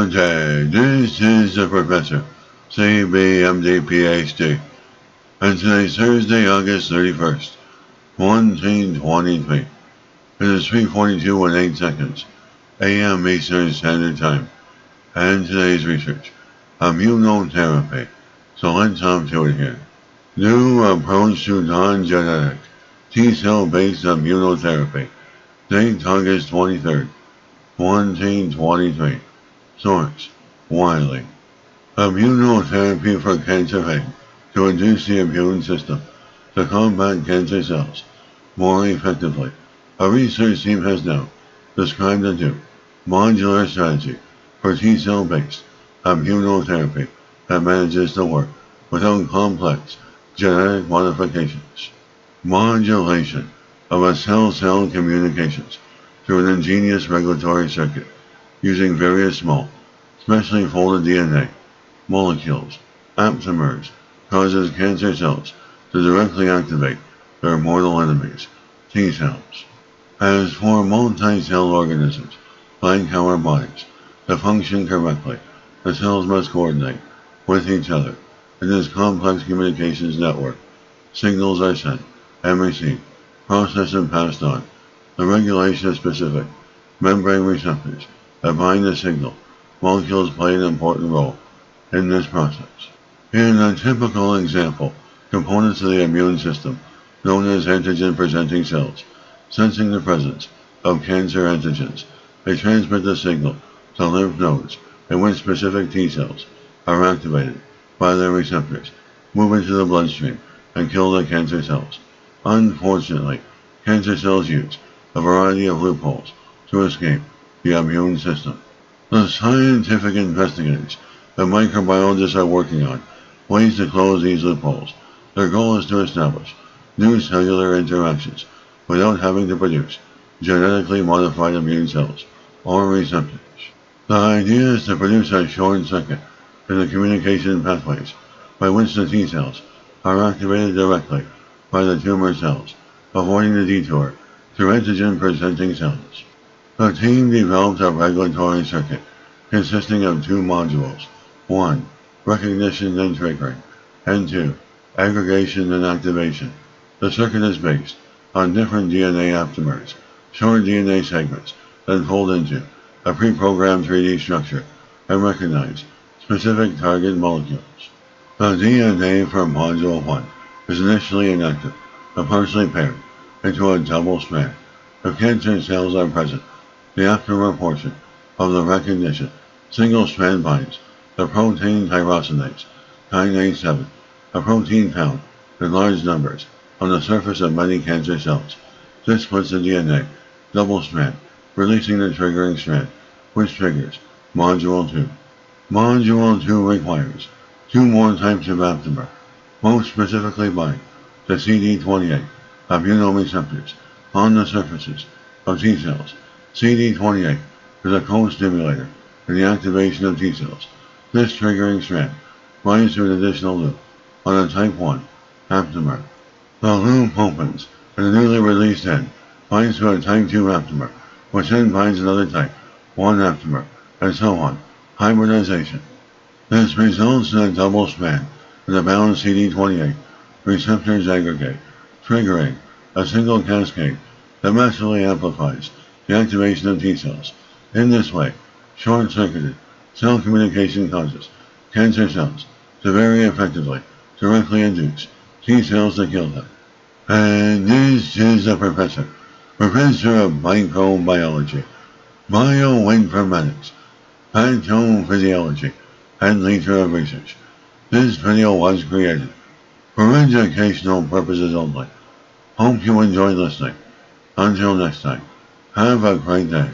Okay, this is the Professor, CBMD PhD, and today's Thursday, August 31st, 1923. It is 3:42 and 8 seconds, AM Eastern Standard Time, and today's research, immunotherapy. So let's hop to it here. New approach to non-genetic T-cell-based immunotherapy. Date August 23rd, 1923. Source, Wiley. Immunotherapy for cancer aim to induce the immune system to combat cancer cells more effectively. A research team has now described a new modular strategy for T-cell based immunotherapy that manages to work without complex genetic modifications. Modulation of a cell-cell communications through an ingenious regulatory circuit using various small, specially folded DNA molecules, aptamers, causes cancer cells to directly activate their mortal enemies, T cells. As for multi-cell organisms, like our bodies, to function correctly, the cells must coordinate with each other in this complex communications network. Signals are sent and received, processed and passed on. The regulation of specific membrane receptors that bind the signal molecules play an important role in this process. In a typical example, components of the immune system, known as antigen-presenting cells, sensing the presence of cancer antigens, they transmit the signal to lymph nodes in which specific T cells are activated by their receptors, move into the bloodstream, and kill the cancer cells. Unfortunately, cancer cells use a variety of loopholes to escape the immune system. The scientific investigators that microbiologists are working on ways to close these loopholes. Their goal is to establish new cellular interactions without having to produce genetically modified immune cells or receptors. The idea is to produce a short circuit in the communication pathways by which the T cells are activated directly by the tumor cells, avoiding the detour through antigen-presenting cells. The team developed a regulatory circuit consisting of two modules: 1. Recognition and triggering, and 2. Aggregation and activation. The circuit is based on different DNA aptamers, short DNA segments that fold into a pre-programmed 3D structure and recognize specific target molecules. The DNA from Module 1 is initially inactive but partially paired into a double strand. If cancer cells are present, the aptamer portion of the recognition single strand binds the protein tyrosinase kinase 7, a protein found in large numbers on the surface of many cancer cells. This splits the DNA double strand, releasing the triggering strand, which triggers Module 2. Module 2 requires two more types of aptamer, most specifically bind to CD28 immunoreceptors on the surfaces of T cells. CD28 is a co-stimulator in the activation of T cells. This triggering strand binds to an additional loop on a type 1 aptamer. The loop opens and the newly released end binds to a type 2 aptamer, which then binds another type 1 aptamer, and so on. Hybridization. This results in a double strand in the bound CD28 receptors aggregate, triggering a single cascade that massively amplifies the activation of T cells. In this way, short-circuited cell communication causes cancer cells to very effectively directly induce T cells to kill them. And this is the Professor of Microbiology, Bioinformatics, Pathophysiology, and Leader of Research. This video was created for educational purposes only. Hope you enjoy listening. Until next time, have a great day.